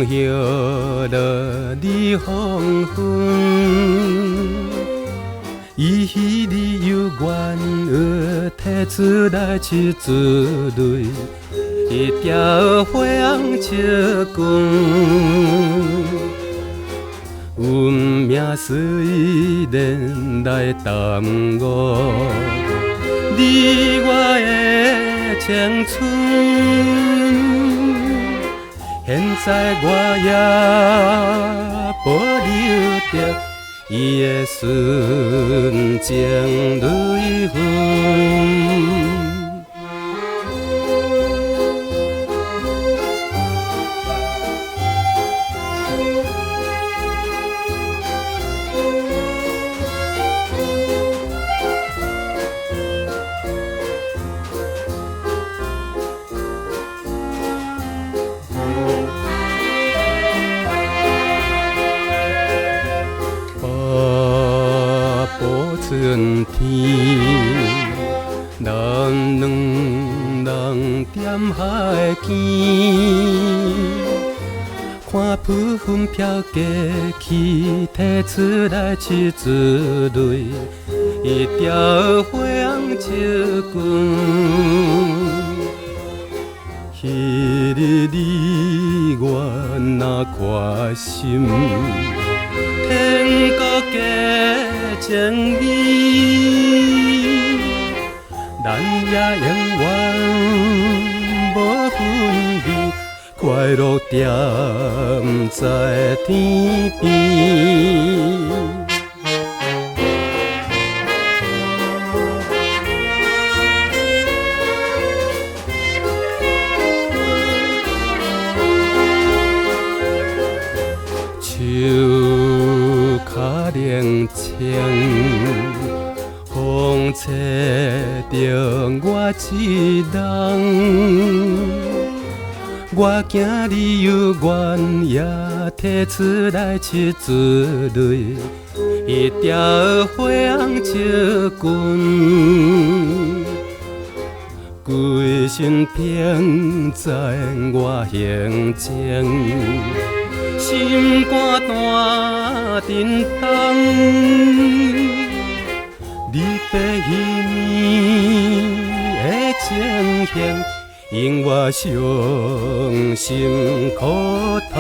叶落的黄昏，伊彼日又愿儿提出来七子泪，一条花红笑裙。运命虽然来耽误你我的青春，现在我也保留着伊的纯情泪痕。春天，咱两人踮海边，看浮云飘过去，提出来七子泪，一条花红笑裙。彼日你我若开心，天国的情义，咱也永远无分离，快乐踮在天边。手脚冷清，风吹着我一人。我惊你有怨也提出来七子泪，一条花红笑裙。规身偏在我胸前，心肝断震动，你白衣的情形，令我伤心苦痛。